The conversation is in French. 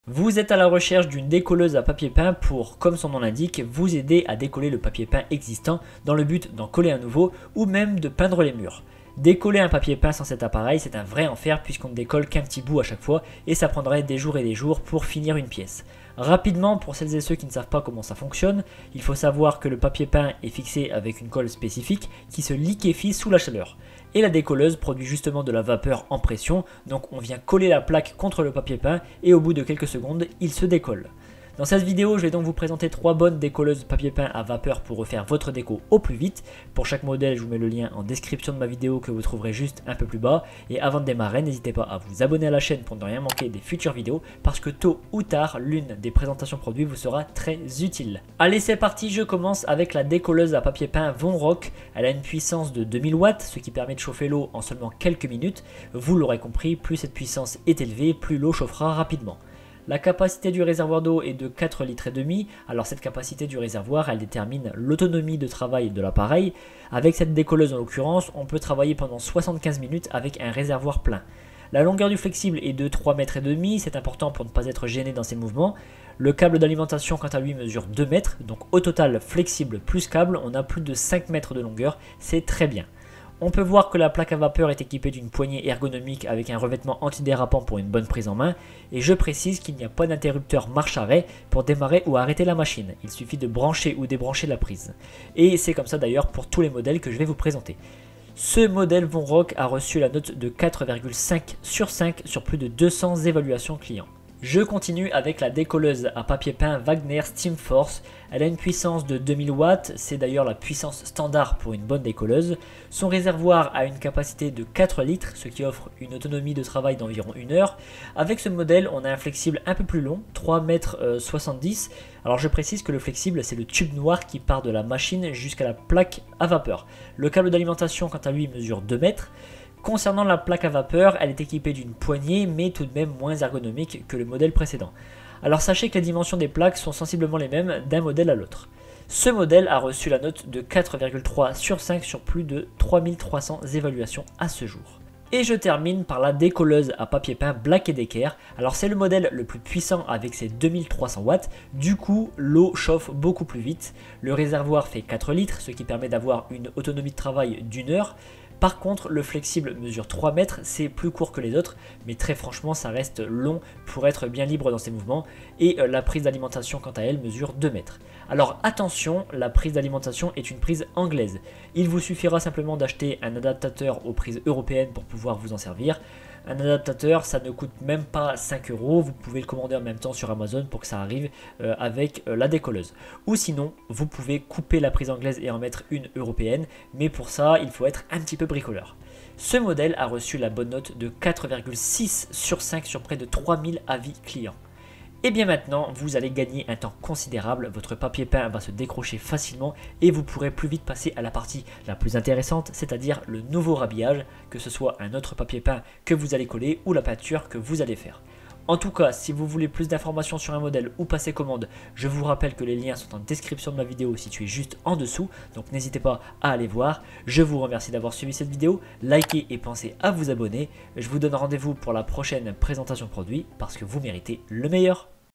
Vous êtes à la recherche d'une décolleuse à papier peint pour, comme son nom l'indique, vous aider à décoller le papier peint existant dans le but d'en coller un nouveau ou même de peindre les murs. Décoller un papier peint sans cet appareil, c'est un vrai enfer puisqu'on ne décolle qu'un petit bout à chaque fois et ça prendrait des jours et des jours pour finir une pièce. Rapidement, pour celles et ceux qui ne savent pas comment ça fonctionne, il faut savoir que le papier peint est fixé avec une colle spécifique qui se liquéfie sous la chaleur. Et la décolleuse produit justement de la vapeur en pression, donc on vient coller la plaque contre le papier peint et au bout de quelques secondes, il se décolle. Dans cette vidéo, je vais donc vous présenter 3 bonnes décolleuses papier peint à vapeur pour refaire votre déco au plus vite. Pour chaque modèle, je vous mets le lien en description de ma vidéo que vous trouverez juste un peu plus bas. Et avant de démarrer, n'hésitez pas à vous abonner à la chaîne pour ne rien manquer des futures vidéos parce que tôt ou tard, l'une des présentations produits vous sera très utile. Allez, c'est parti, je commence avec la décolleuse à papier peint Vonrock. Elle a une puissance de 2000 watts, ce qui permet de chauffer l'eau en seulement quelques minutes. Vous l'aurez compris, plus cette puissance est élevée, plus l'eau chauffera rapidement. La capacité du réservoir d'eau est de 4,5 litres. Alors cette capacité du réservoir, elle détermine l'autonomie de travail de l'appareil. Avec cette décolleuse en l'occurrence, on peut travailler pendant 75 minutes avec un réservoir plein. La longueur du flexible est de 3,5 mètres, c'est important pour ne pas être gêné dans ses mouvements. Le câble d'alimentation quant à lui mesure 2 mètres, donc au total flexible plus câble, on a plus de 5 mètres de longueur, c'est très bien. On peut voir que la plaque à vapeur est équipée d'une poignée ergonomique avec un revêtement antidérapant pour une bonne prise en main. Et je précise qu'il n'y a pas d'interrupteur marche-arrêt pour démarrer ou arrêter la machine. Il suffit de brancher ou débrancher la prise. Et c'est comme ça d'ailleurs pour tous les modèles que je vais vous présenter. Ce modèle Vonrock a reçu la note de 4,5 sur 5 sur plus de 200 évaluations clients. Je continue avec la décolleuse à papier peint Wagner Steam Force. Elle a une puissance de 2000 watts, c'est d'ailleurs la puissance standard pour une bonne décolleuse. Son réservoir a une capacité de 4 litres, ce qui offre une autonomie de travail d'environ 1 heure. Avec ce modèle, on a un flexible un peu plus long, 3,70 m. Alors je précise que le flexible, c'est le tube noir qui part de la machine jusqu'à la plaque à vapeur. Le câble d'alimentation, quant à lui, mesure 2 mètres. Concernant la plaque à vapeur, elle est équipée d'une poignée mais tout de même moins ergonomique que le modèle précédent. Alors sachez que les dimensions des plaques sont sensiblement les mêmes d'un modèle à l'autre. Ce modèle a reçu la note de 4,3 sur 5 sur plus de 3300 évaluations à ce jour. Et je termine par la décolleuse à papier peint Black & Decker. Alors c'est le modèle le plus puissant avec ses 2300 watts, du coup l'eau chauffe beaucoup plus vite. Le réservoir fait 4 litres, ce qui permet d'avoir une autonomie de travail d'1 heure. Par contre, le flexible mesure 3 mètres, c'est plus court que les autres, mais très franchement, ça reste long pour être bien libre dans ses mouvements. Et la prise d'alimentation, quant à elle, mesure 2 mètres. Alors attention, la prise d'alimentation est une prise anglaise. Il vous suffira simplement d'acheter un adaptateur aux prises européennes pour pouvoir vous en servir. Un adaptateur, ça ne coûte même pas 5 €, vous pouvez le commander en même temps sur Amazon pour que ça arrive avec la décolleuse. Ou sinon, vous pouvez couper la prise anglaise et en mettre une européenne, mais pour ça, il faut être un petit peu bricoleur. Ce modèle a reçu la bonne note de 4,6 sur 5 sur près de 3000 avis clients. Et bien maintenant, vous allez gagner un temps considérable, votre papier peint va se décrocher facilement et vous pourrez plus vite passer à la partie la plus intéressante, c'est-à-dire le nouveau rhabillage, que ce soit un autre papier peint que vous allez coller ou la peinture que vous allez faire. En tout cas, si vous voulez plus d'informations sur un modèle ou passer commande, je vous rappelle que les liens sont en description de ma vidéo située juste en dessous, donc n'hésitez pas à aller voir. Je vous remercie d'avoir suivi cette vidéo, likez et pensez à vous abonner. Je vous donne rendez-vous pour la prochaine présentation produit parce que vous méritez le meilleur.